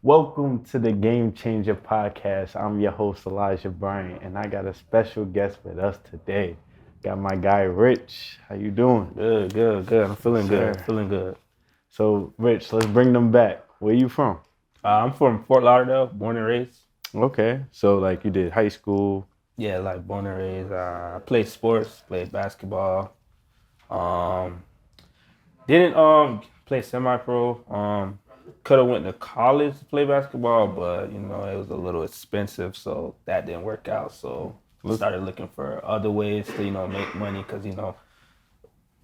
Welcome to the Game Changer Podcast. I'm your host, Elijah Bryant, and I got a special guest with us today. Got my guy, Rich. How you doing? Good. I'm feeling Sir. good. Feeling good. So, Rich, let's bring them back. Where you from? I'm from Fort Lauderdale, born and raised. Okay. So, like, you did high school. Yeah, like born and raised. I played sports, played basketball. Um, didn't play semi-pro. Could have went to college to play basketball, but it was a little expensive, so that didn't work out. So started looking for other ways to make money, because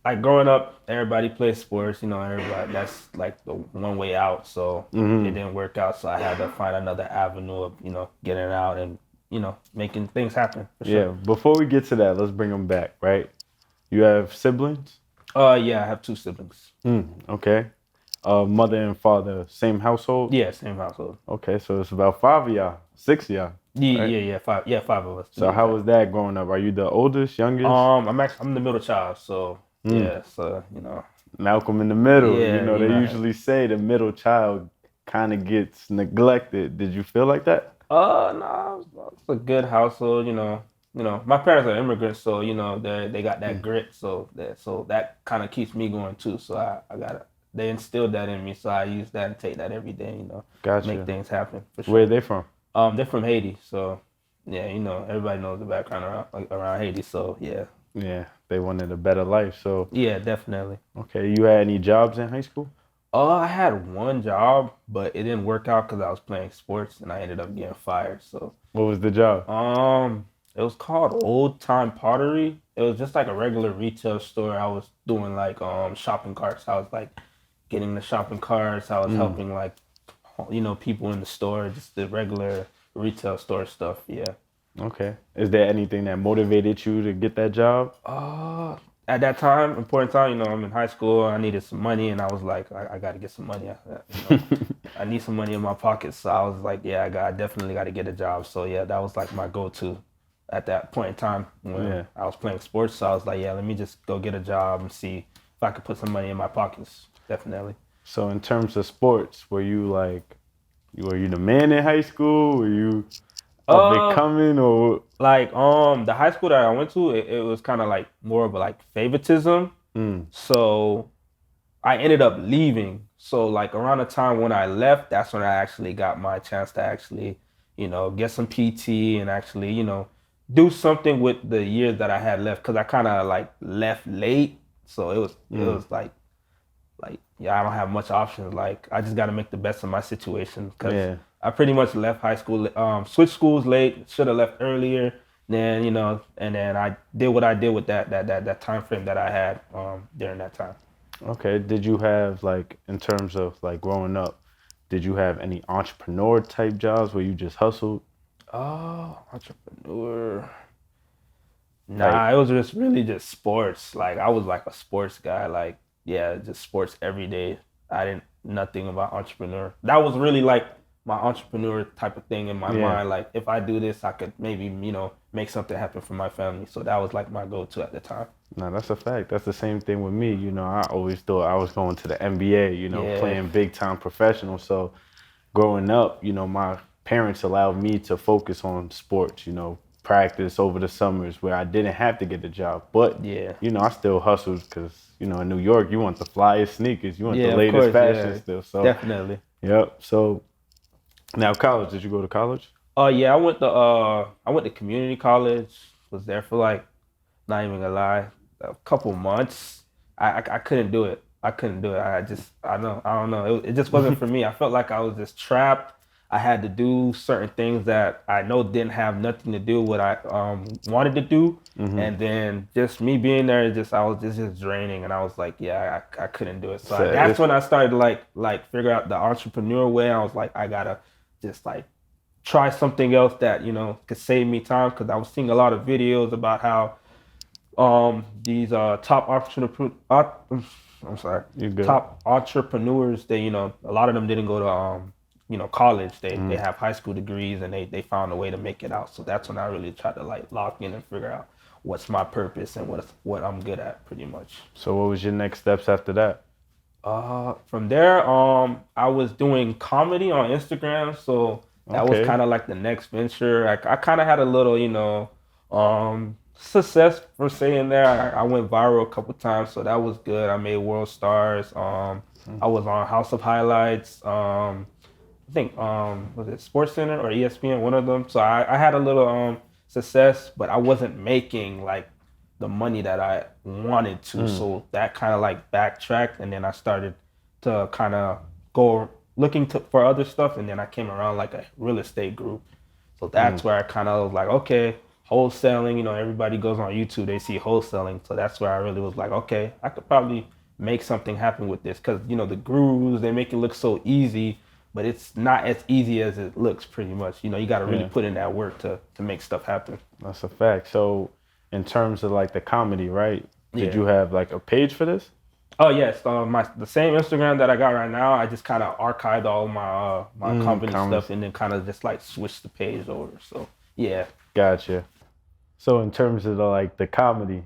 like growing up, everybody plays sports. Everybody, that's like the one way out. So it didn't work out. So I had to find another avenue of getting out and making things happen. For sure. Yeah. Before we get to that, let's bring them back, right? You have siblings? Yeah, I have two siblings. Okay. Mother and father, same household? Yeah, same household. Okay, so it's about 5 of y'all, 6 of y'all. Yeah, right? yeah, five. Yeah, five of us. So how was that growing up? Are you the oldest, youngest? I'm the middle child, so yeah, so Malcolm in the middle. Yeah, They usually say the middle child kind of gets neglected. Did you feel like that? No, it's a good household. My parents are immigrants, so they got that grit, so that kind of keeps me going too. So I got it. They instilled that in me, so I use that and take that every day. Gotcha. Make things happen. For sure. Where are they from? They're from Haiti, so yeah, everybody knows the background around Haiti, so yeah. Yeah, they wanted a better life. So Yeah, definitely. okay, you had any jobs in high school? I had one job, but it didn't work out because I was playing sports and I ended up getting fired. So What was the job? it was called Old Time Pottery. It was just like a regular retail store. I was doing like shopping carts. I was like getting the shopping carts. I was helping like people in the store, just the regular retail store stuff. Yeah. Okay. Is there anything that motivated you to get that job? At that time, important time, I'm in high school. I needed some money, and I was like, I got to get some money. I need some money in my pocket. So I was like, yeah, I definitely got to get a job. So yeah, that was like my go-to at that point in time when I was playing sports. So I was like, yeah, let me just go get a job and see if I could put some money in my pockets. Definitely. So in terms of sports, were you the man in high school? Were you up and coming or like the high school that I went to, it was kind of like more of a like favoritism. So I ended up leaving. So like around the time when I left, that's when I actually got my chance to actually, get some PT and actually, do something with the years that I had left, because I kind of like left late. So it was like yeah, I don't have much options. Like I just got to make the best of my situation, because I pretty much left high school, switched schools late, should have left earlier. Then, and then I did what I did with that time frame that I had during that time. Okay. Did you have, like, in terms of like growing up, did you have any entrepreneur type jobs where you just hustled? Oh, entrepreneur. Nah, it was just really just sports. Like I was like a sports guy. Like, yeah, just sports every day. I didn't nothing about entrepreneur. That was really like my entrepreneur type of thing in my mind. Like if I do this, I could maybe, make something happen for my family. So that was like my go-to at the time. No, that's a fact. That's the same thing with me. I always thought I was going to the NBA, playing big time professional. So growing up, my parents allowed me to focus on sports, practice over the summers where I didn't have to get a job. But, I still hustled because, in New York, you want the flyest sneakers. You want the latest fashion still. So definitely. Yep. So now college, did you go to college? Yeah, I went to community college. Was there for like, not even gonna lie, a couple months. I couldn't do it. I couldn't do it. I don't know. It just wasn't for me. I felt like I was just trapped. I had to do certain things that I know didn't have nothing to do with what I wanted to do. And then just me being there, I was just draining, and I was like, yeah, I couldn't do it. So that's when I started like figure out the entrepreneur way. I was like, I gotta just like try something else that could save me time, because I was seeing a lot of videos about how these top top entrepreneurs, they a lot of them didn't go to college. They have high school degrees, and they found a way to make it out. So that's when I really tried to like lock in and figure out what's my purpose and what I'm good at, pretty much. So what was your next steps after that? From there, I was doing comedy on Instagram, so that was Okay. kind of like the next venture. I kind of had a little, success for saying there. I went viral a couple times, so that was good. I made world stars. I was on House of Highlights. I think was it Sports Center or ESPN, one of them. So I had a little success, but I wasn't making like the money that I wanted to. Mm, So that kind of like backtracked, and then I started to kind of go looking for other stuff, and then I came around like a real estate group. So that's mm. where I kind of was like, okay, wholesaling. Everybody goes on YouTube, they see wholesaling. So that's where I really was like, okay, I could probably make something happen with this because the gurus they make it look so easy, but it's not as easy as it looks. Pretty much, you got to really Yeah, put in that work to make stuff happen. that's a fact. So, in terms of like the comedy, right? Did Yeah. you have like a page for this? Oh yes, the same Instagram that I got right now. I just kind of archived all my company stuff Comments. and then kind of just like switched the page over. So yeah, Gotcha. So, in terms of the comedy,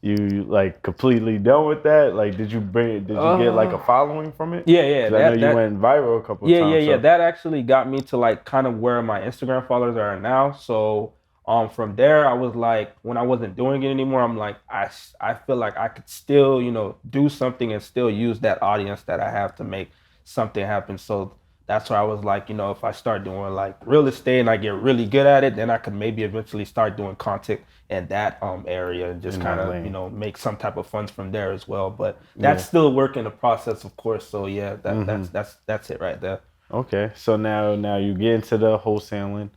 you like completely done with that? Like, did you get like uh, a following from it? yeah, yeah. Because I know That you that went viral a couple of Yeah, yeah, times. yeah. So, That actually got me to like kind of where my Instagram followers are now. So, from there, I was like, when I wasn't doing it anymore, I'm like, I feel like I could still, do something and still use that audience that I have to make something happen. So that's where I was like, if I start doing like real estate and I get really good at it, then I could maybe eventually start doing content in that area and just in kind that of, lane. make some type of funds from there as well. But that's Yeah. still a work in the process, of course. So yeah, that Mm-hmm. that's it right there. Okay. So now you get into the wholesaling.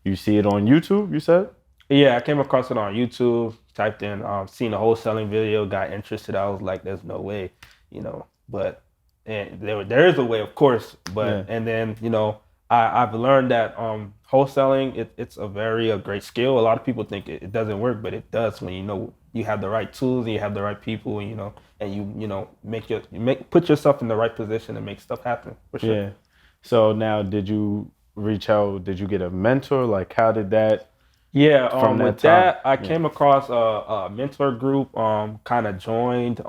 You see it on YouTube, you said? Yeah, I came across it on YouTube, typed in, seen a wholesaling video, got interested. I was like, there's no way, but and there is a way, of course, but Yeah. and then I've learned that wholesaling it's a great skill. A lot of people think it doesn't work, but it does when you have the right tools and you have the right people, and put yourself in the right position to make stuff happen for sure. Yeah. So now did you reach out? Did you get a mentor? Like how did that Yeah, from that with time? that, I Yeah. came across a mentor group, kind of joined,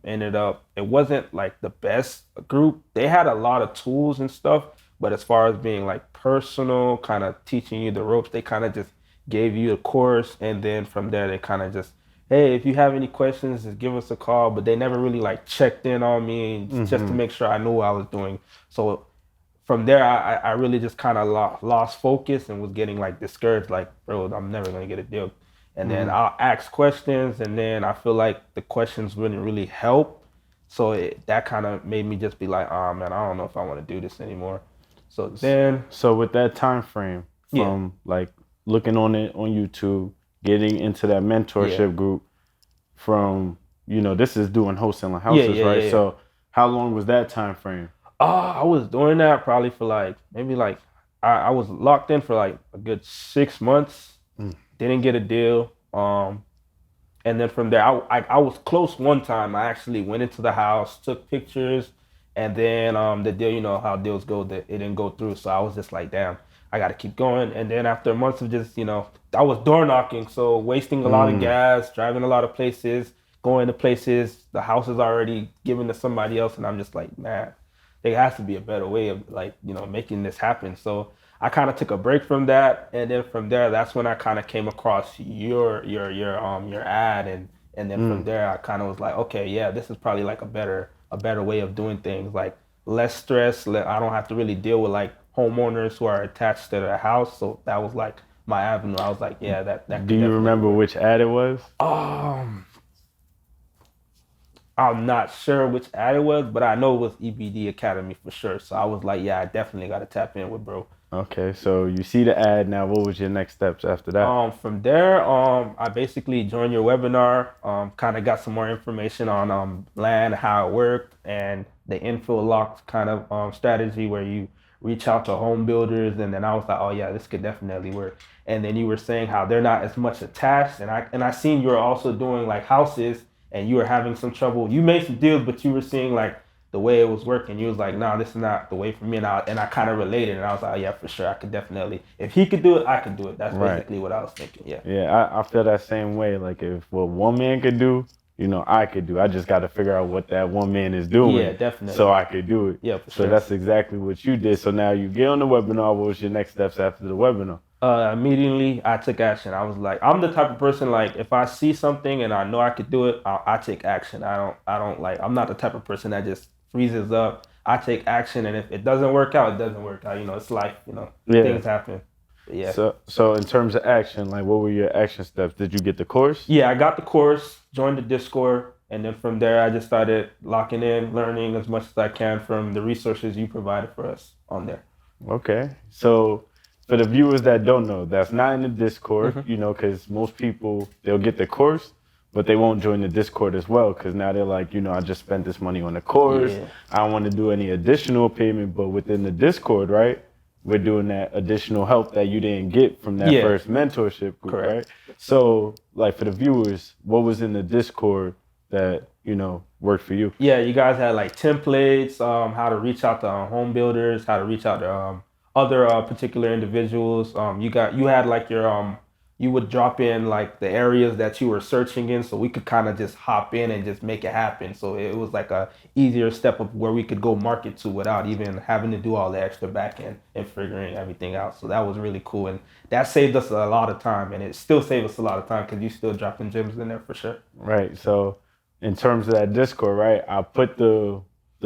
ended up, it wasn't like the best group. They had a lot of tools and stuff, but as far as being like personal, kind of teaching you the ropes, they kind of just gave you a course. And then from there, they kind of just, hey, if you have any questions, just give us a call. But they never really like checked in on me just to Mm-hmm. make sure I knew what I was doing. So from there, I really just kind of lost focus and was getting like discouraged, like, bro, I'm never gonna get a deal. And then Mm-hmm. I'll ask questions, and then I feel like the questions wouldn't really help. So that kind of made me just be like, oh man, I don't know if I want to do this anymore. So then, So with that time frame yeah, from like looking on it on YouTube, getting into that yeah, mentorship group from this is doing wholesaling yeah, houses, yeah, right? yeah, yeah. So how long was that time frame? I was doing that probably for like maybe like I was locked in for like a good 6 months. Mm. Didn't get a deal. And then from there, I was close one time. I actually went into the house, took pictures, and then the deal, you know how deals go, that it didn't go through. So I was just like, damn, I got to keep going. And then after months of just, I was door knocking, so wasting a lot of Mm. gas, driving a lot of places, going to places, the house is already given to somebody else, and I'm just like, man, there has to be a better way of like, making this happen. So I kind of took a break from that, and then from there, that's when I kind of came across your ad, and then from Mm. there, I kind of was like, okay, yeah, this is probably like a better way of doing things, like less stress. I don't have to really deal with like homeowners who are attached to their house. So that was like my avenue. I was like, yeah, that Do could you definitely remember work. which ad it was? Um, I'm not sure which ad it was, but I know it was EBD Academy for sure. So I was like, yeah, I definitely got to tap in with bro. Okay, so you see the ad now. What was your next steps after that? From there, I basically joined your webinar. Kind of got some more information on land, how it worked, and the infill locked kind of strategy where you reach out to home builders. And then I was like, oh yeah, this could definitely work. And then you were saying how they're not as much attached, and I seen you were also doing like houses, and you were having some trouble. You made some deals, but you were seeing like the way it was working. You was like, nah, this is not the way for me. And I kind of related, and I was like, oh, yeah, for sure, I could definitely. If he could do it, I could do it. That's Right. basically what I was thinking. Yeah. Yeah, I feel that same way. Like if what one man could do, I could do. I just got to figure out what that one man is doing, Yeah, definitely. so I could do it. Yeah, for So sure. that's exactly what you did. So now you get on the webinar. What was your next steps after the webinar? Immediately I took action. I was like, I'm the type of person, like, if I see something and I know I could do it, I take action. I don't like, I'm not the type of person that just freezes up. I take action, and if it doesn't work out, it doesn't work out. It's life. Yeah. Things happen. Yeah. So in terms of action, like, what were your action steps? Did you get the course? Yeah, I got the course, joined the Discord, and then from there I just started locking in, learning as much as I can from the resources you provided for us on there. Okay. So for the viewers that don't know, that's not in the Discord, Mm-hmm. because most people, they'll get the course, but they won't join the Discord as well, because now they're like, I just spent this money on the course. Yeah. I don't want to do any additional payment, but within the Discord, right, we're doing that additional help that you didn't get from that Yeah. first mentorship group, Correct. right? So, like, for the viewers, what was in the Discord that, worked for you? Yeah, you guys had like templates, how to reach out to home builders, how to reach out to other particular individuals. You had like you would drop in like the areas that you were searching in, so we could kind of just hop in and just make it happen. So it was like a easier step of where we could go market to without even having to do all the extra back end and figuring everything out. So that was really cool, and that saved us a lot of time, and it still saves us a lot of time because you still dropping gems in there for sure. Right. So, in terms of that Discord, right, I put the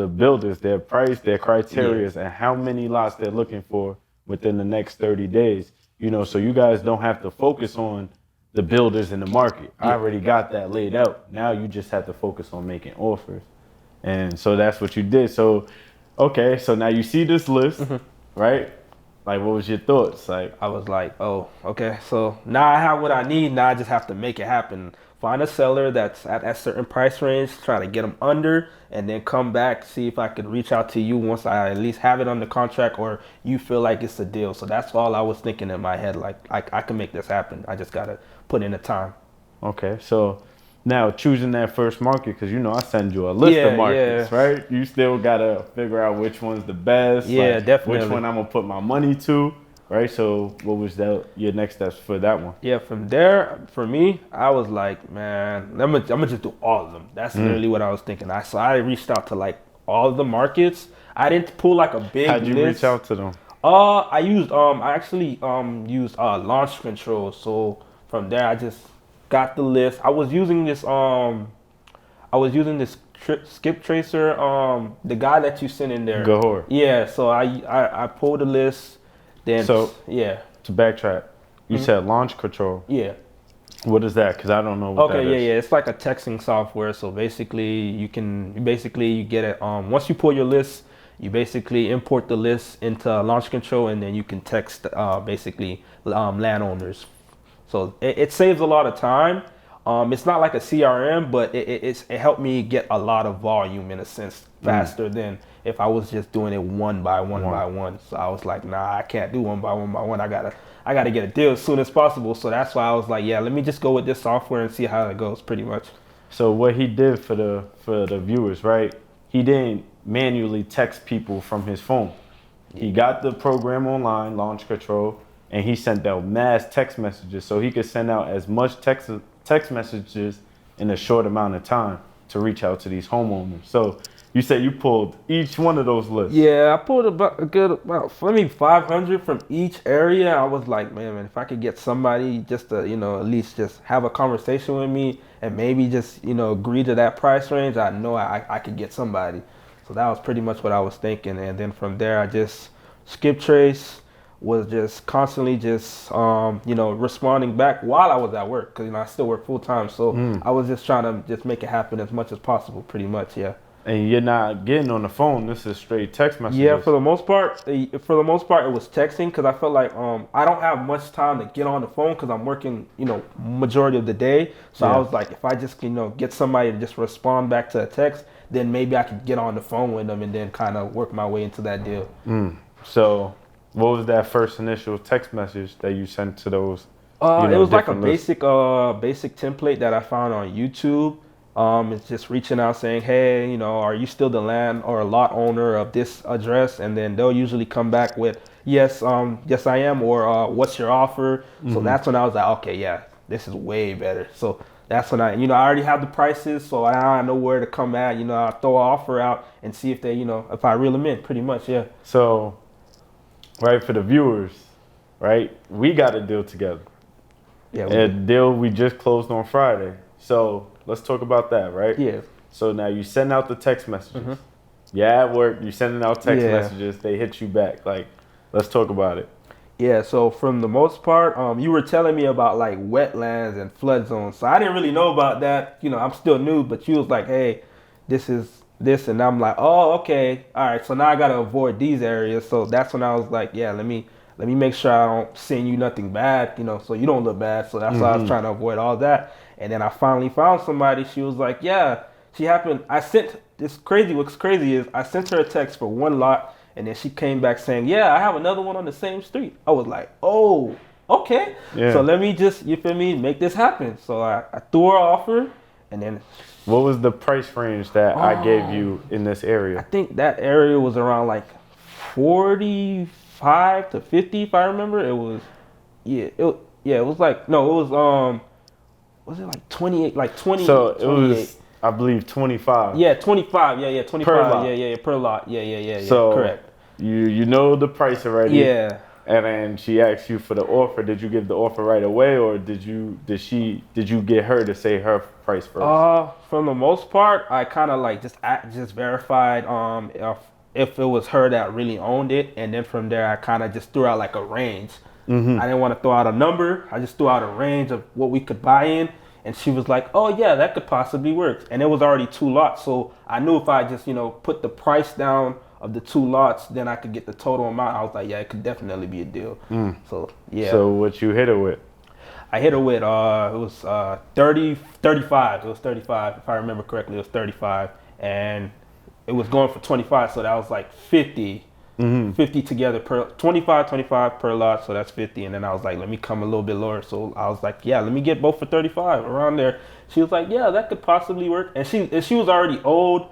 builders, their price, their criteria, and how many lots they're looking for within the next 30 days. So you guys don't have to focus on the builders in the market. I already got that laid out. Now you just have to focus on making offers. And so that's what you did. So, okay, so now you see this list, right? Like, what was your thoughts? Like, I was like, oh, okay. So now I have what I need. Now I just have to make it happen. Find a seller that's at a certain price range, try to get them under, and then come back, see if I could reach out to you once I at least have it under contract or you feel like it's a deal. So that's all I was thinking in my head. Like, I can make this happen. I just got to put in the time. okay, so now choosing that first market, because I send you a list of markets, right? You still gotta figure out which one's the best, Yeah, definitely. which one I'm gonna put my money to, right? So what was your next steps for that one? Yeah, from there, for me, I was like, man, I'm gonna just do all of them. That's literally what I was thinking. So I reached out to like all of the markets. I didn't pull like a big How'd you list. reach out to them? I actually used launch control. So from there, I just got the list. Skip tracer. The guy that you sent in there. Gahor. Yeah. So I pulled the list. Then So yeah. to backtrack, you said launch control. Yeah. What is that? Because I don't know what that is. Yeah. It's like a texting software. So basically, you get it. Once you pull your list, you basically import the list into launch control, and then you can text landowners. So it saves a lot of time. It's not like a CRM, but it helped me get a lot of volume in a sense faster than if I was just doing it one by one. So I was like, nah, I can't do one by one. I gotta get a deal as soon as possible. So that's why I was like, yeah, let me just go with this software and see how it goes, pretty much. So what he did for the viewers, right? He didn't manually text people from his phone. He got the program online, launch control, and he sent out mass text messages, so he could send out as much text messages in a short amount of time to reach out to these homeowners. So you said you pulled each one of those lists. Yeah, I pulled about 500 from each area. I was like, man, if I could get somebody just to, at least just have a conversation with me and maybe just, agree to that price range, I know I could get somebody. So that was pretty much what I was thinking. And then from there, I just skip trace, was just constantly just responding back while I was at work, because I still work full time. So I was just trying to just make it happen as much as possible, pretty much. Yeah. And you're not getting on the phone. This is straight text messages. Yeah, for the most part, it was texting, because I felt like I don't have much time to get on the phone because I'm working, majority of the day. So I was like, if I just get somebody to just respond back to a text, then maybe I could get on the phone with them and then kind of work my way into that deal. So what was that first initial text message that you sent to those? It was like a lists? basic template that I found on YouTube. It's just reaching out saying, hey, are you still the land or lot owner of this address? And then they'll usually come back with, yes, yes I am, or what's your offer? So that's when I was like, okay, yeah, this is way better. So that's when I already have the prices, so now I know where to come at. I throw an offer out and see if they, if I reel them in, pretty much, yeah. So, right, for the viewers, right, we got a deal together. Yeah, A deal we just closed on Friday. So let's talk about that, right? yeah. So now you send out the text messages. Yeah, at work, you're sending out text messages. They hit you back. Like, let's talk about it. Yeah, so from the most part, you were telling me about like wetlands and flood zones. So I didn't really know about that. I'm still new, but you was like, hey, this is this, and I'm like, oh, okay, all right. So now I gotta avoid these areas. So that's when I was like, yeah, let me make sure I don't send you nothing bad, so you don't look bad. So that's why I was trying to avoid all that. And then I finally found somebody. She was like, yeah, she happened. I sent this crazy. What's crazy is I sent her a text for one lot. And then she came back saying, yeah, I have another one on the same street. I was like, oh, okay. Yeah. So let me just, you feel me, make this happen. So I threw her offer, and then. What was the price range that I gave you in this area? I think that area was around like 45 to 50, if I remember. It was, it was like, no, it was it like 28, like 20, so 28. It was, I believe, 25. Yeah, 25, yeah, 25. Per lot. Yeah, per lot. Yeah, so correct. You know the price already. Yeah. And then she asked you for the offer. Did you give the offer right away, or did you get her to say her price first? From the most part, I kind of like just verified if it was her that really owned it, and then from there I kind of just threw out like a range. I didn't want to throw out a number. I just threw out a range of what we could buy in, and she was like, "Oh yeah, that could possibly work." And it was already 2 lots, so I knew if I just put the price down of the 2 lots, then I could get the total amount. I was like, yeah, it could definitely be a deal. So yeah. So what you hit her with? I hit her with it was 35. It was 35 if I remember correctly. It was 35, and it was going for 25. So that was like 50. 50 together per 25 per lot, so that's 50. And then I was like, let me come a little bit lower. So I was like, yeah, let me get both for 35 around there. She was like, yeah, that could possibly work. And she was already old.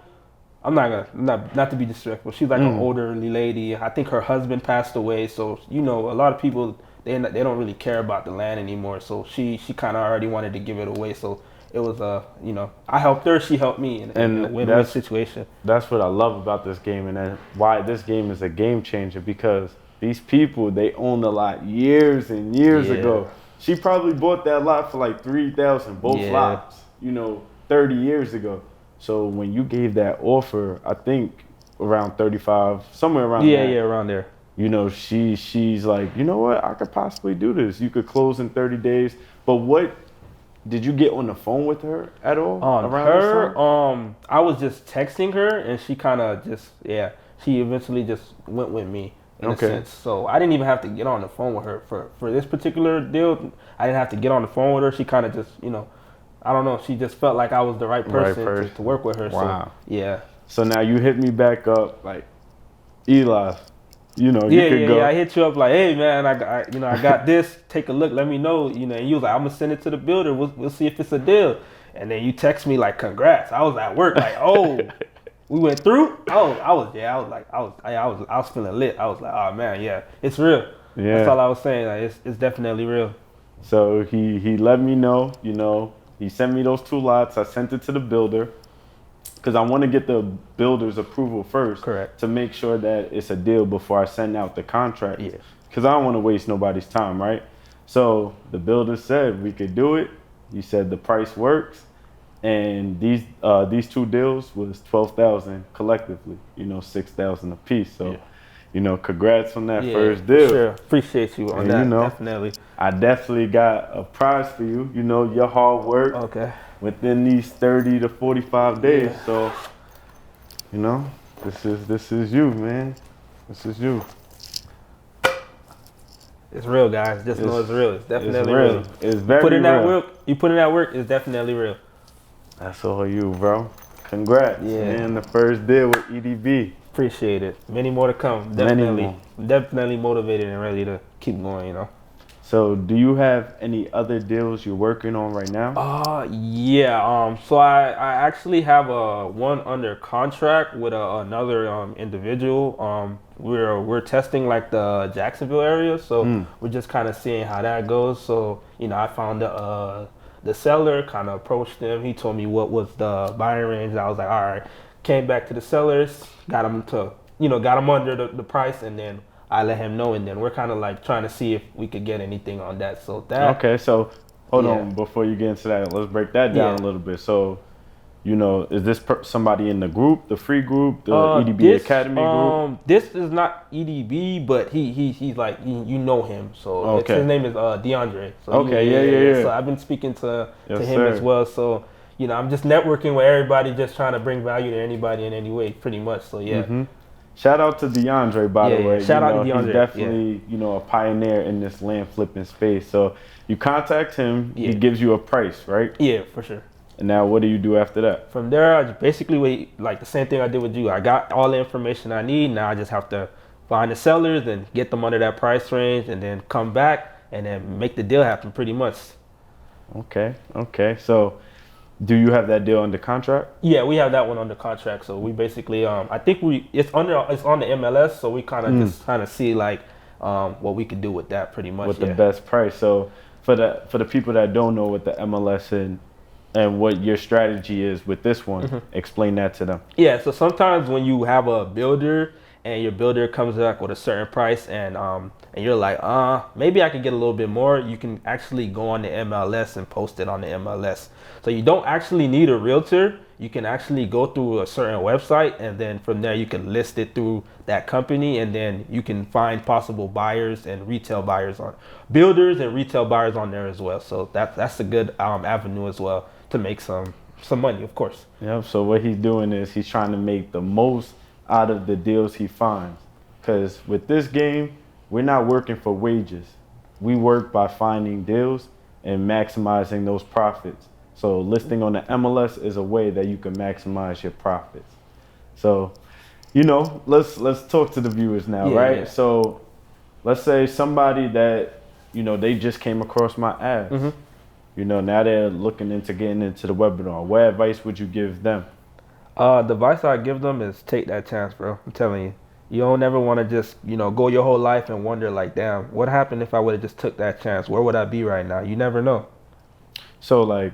I'm not to be disrespectful. She's like an elderly lady. I think her husband passed away, so a lot of people they don't really care about the land anymore. So she kind of already wanted to give it away. So it was I helped her, she helped me in a win-win situation. That's what I love about this game, and then why this game is a game changer, because these people, they owned a lot years and years ago. She probably bought that lot for like $3,000, both lots, 30 years ago. So when you gave that offer, I think around 35, somewhere around there. Yeah, around there. She's like, you know what? I could possibly do this. You could close in 30 days. But what did you get on the phone with her at all? I was just texting her, and she kind of she eventually just went with me in a sense. So I didn't even have to get on the phone with her for this particular deal. I didn't have to get on the phone with her. She kind of just I don't know. She just felt like I was the right person to work with her. Wow. So, yeah. So now you hit me back up like, Eli, you could go. Yeah. I hit you up like, hey man, I got this. Take a look. Let me know. And you was like, I'm gonna send it to the builder. We'll see if it's a deal. And then you text me like, congrats. I was at work like, oh, we went through. I was feeling lit. I was like, oh man, yeah, it's real. Yeah. That's all I was saying. Like, it's definitely real. So he let me know. He sent me those 2 lots. I sent it to the builder because I want to get the builder's approval first. Correct. To make sure that it's a deal before I send out the contract. Yeah. Because I don't want to waste nobody's time, right? So the builder said we could do it. He said the price works, and these 2 deals was $12,000 collectively. $6,000 a piece. So. Congrats on that first deal. Sure, appreciate you on that. Definitely. I definitely got a prize for you. Your hard work. Okay. Within these 30 to 45 days. Yeah. So, this is you, man. This is you. It's real, guys. Just know it's real. It's definitely real. It's very real. You put in that work. It's definitely real. That's all you, bro. Congrats. Yeah. Man, the first deal with EDB. Appreciate it. Many more to come. Definitely motivated and ready to keep going, So do you have any other deals you're working on right now? Yeah. So I actually have one under contract with another individual. We're testing like the Jacksonville area, so we're just kind of seeing how that goes. So I found the the seller, kind of approached him. He told me what was the buying range. I was like, all right. Came back to the sellers, got them to, got them under the price, and then I let him know, and then we're kind of like trying to see if we could get anything on that. So that. Okay, so hold on before you get into that. Let's break that down a little bit. So, is this somebody in the group, the free group, the EDB Academy group? This is not EDB, but he's like you know him. So his name is DeAndre. So okay, yeah. So I've been speaking to him sir. as well. So I'm just networking with everybody, just trying to bring value to anybody in any way, pretty much. So yeah. Mm-hmm. Shout out to DeAndre, by the way. Shout out to DeAndre. He's definitely, a pioneer in this land flipping space. So you contact him, he gives you a price, right? Yeah, for sure. And now what do you do after that? From there, I just basically wait, like the same thing I did with you. I got all the information I need. Now I just have to find the sellers and get them under that price range, and then come back and then make the deal happen, pretty much. Okay. So do you have that deal under contract? Yeah, we have that one under contract. So we basically, I think it's on the MLS. So we kind of just kind of see like what we could do with that, pretty much. With the best price. So for the people that don't know what the MLS is and what your strategy is with this one, explain that to them. Yeah. So sometimes when you have a builder and your builder comes back with a certain price, and you're like, maybe I could get a little bit more, you can actually go on the MLS and post it on the MLS. So you don't actually need a realtor. You can actually go through a certain website, and then from there you can list it through that company, and then you can find possible buyers and retail buyers builders and retail buyers on there as well. So that's a good avenue as well to make some money, of course. Yeah. So what he's doing is he's trying to make the most out of the deals he finds, because with this game, we're not working for wages. We work by finding deals and maximizing those profits. So listing on the MLS is a way that you can maximize your profits. So, let's talk to the viewers now, right? Yeah. So let's say somebody that, they just came across my ads. Now they're looking into getting into the webinar. What advice would you give them? The advice I give them is take that chance, bro. I'm telling you. You don't ever want to just, go your whole life and wonder like, damn, what happened if I would have just took that chance? Where would I be right now? You never know. So like,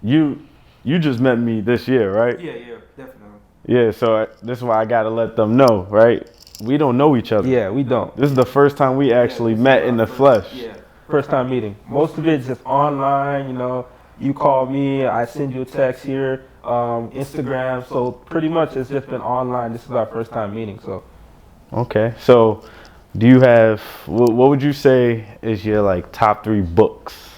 you just met me this year, right? Yeah, definitely. Yeah, so this is why I got to let them know, right? We don't know each other. Yeah, we don't. This is the first time we actually met in the flesh. Yeah, first time meeting. Most of it's just online, You call me, I send you a text here, Instagram. So pretty much it's just been online. This is our first time meeting. So. Okay. So do you have, what would you say is your like top 3 books?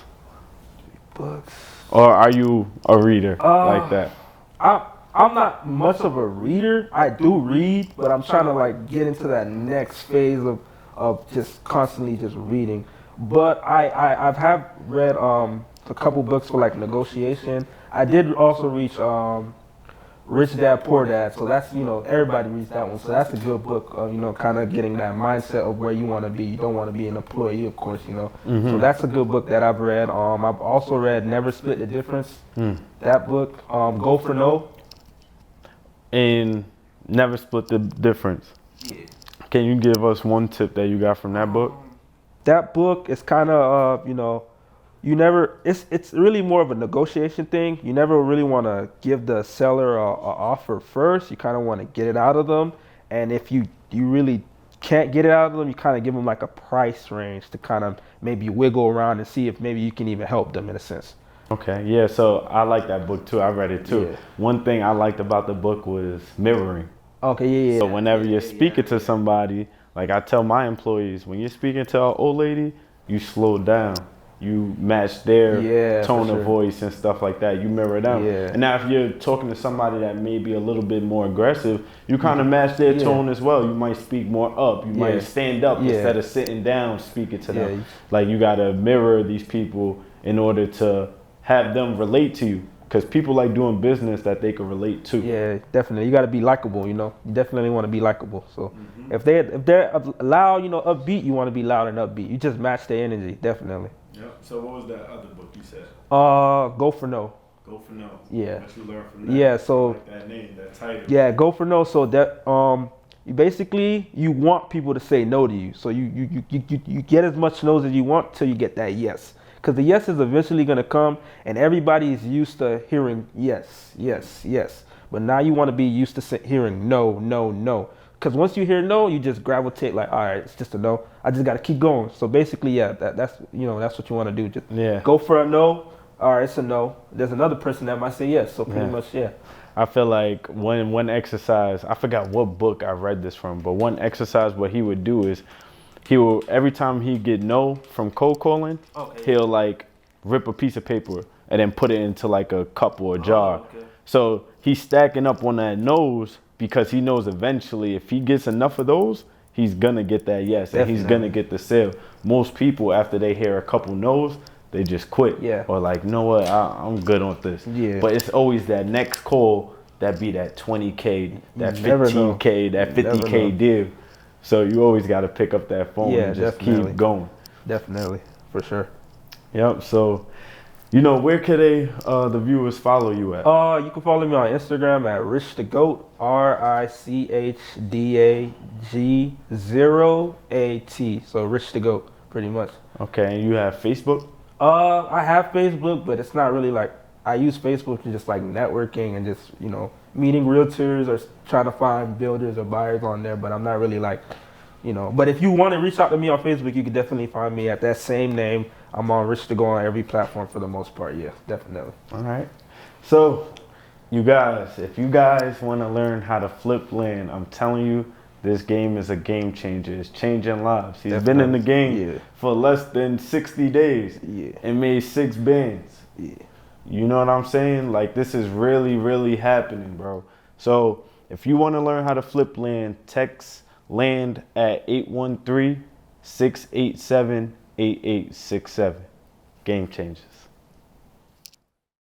Books. Or are you a reader like that? I'm not much of a reader. I do read, but I'm trying to like get into that next phase of just constantly just reading. But I've have read a couple books for like negotiation. I did also read Rich Dad Poor Dad, so that's everybody reads that one. So that's a good book of kind of getting that mindset of where you want to be. You don't want to be an employee, of course, So that's a good book that I've read. I've also read Never Split the Difference. That book. Go for No. And Never Split the Difference. Yeah. Can you give us one tip that you got from that book? That book is kind of you never, it's really more of a negotiation thing. You never really want to give the seller a offer first. You kind of want to get it out of them. And if you really can't get it out of them, you kind of give them like a price range to kind of maybe wiggle around and see if maybe you can even help them in a sense. Okay, yeah, so I like that book too. I read it too. Yeah. One thing I liked about the book was mirroring. Okay, yeah. So whenever you're speaking to somebody, like I tell my employees, when you're speaking to an old lady, you slow down. You match their tone of voice and stuff like that. You mirror them. Yeah. And now if you're talking to somebody that may be a little bit more aggressive, you kind of match their tone as well. You might speak more up. You might stand up instead of sitting down speaking to them. Like you got to mirror these people in order to have them relate to you. Because people like doing business that they can relate to. Yeah, definitely. You got to be likable, You definitely want to be likable. So if they're loud, upbeat, you want to be loud and upbeat. You just match their energy, definitely. Yep. So what was that other book you said? Go for No. Go for No. Yeah. What you learned from that? Yeah. So like that name, that title. Yeah, Go for No. So that you basically you want people to say no to you. So you get as much no's as you want till you get that yes. because the yes is eventually gonna come, and everybody is used to hearing yes, yes, yes. But now you want to be used to hearing no, no, no. Because once you hear no, you just gravitate like, all right, it's just a no. I just got to keep going. So basically, yeah, that's that's what you want to do. Just go for a no. All right, it's a no. There's another person that might say yes. So pretty much, yeah. I feel like one exercise, I forgot what book I read this from, but one exercise what he would do is he will, every time he get no from cold calling, he'll like rip a piece of paper and then put it into like a cup or a jar. So he's stacking up on that no's because he knows eventually if he gets enough of those, he's gonna get that yes. Definitely. And he's gonna get the sale. Most people, after they hear a couple no's, they just quit. Yeah. Or like, you know what, I'm good on this. Yeah. But it's always that next call that be that 20K, that 15K, that 50K deal. So you always got to pick up that phone and just keep going. Definitely, for sure. Yep. So, where could the viewers follow you at? You can follow me on Instagram at Rich the Goat, RICHDAG0AT. So Rich the Goat, pretty much. Okay, and you have Facebook? I have Facebook, but it's not really like, I use Facebook to just like networking and just, meeting realtors or trying to find builders or buyers on there, but I'm not really like, but if you want to reach out to me on Facebook, you can definitely find me at that same name. I'm on Rich to Go on every platform for the most part. Yeah, definitely. All right. So, you guys, if you guys want to learn how to flip land, I'm telling you, this game is a game changer. It's changing lives. He's been in the game for less than 60 days and made 6 bands. Yeah. You know what I'm saying? Like, this is really, really happening, bro. So, if you want to learn how to flip land, text land at 813-687-8867. Game changers.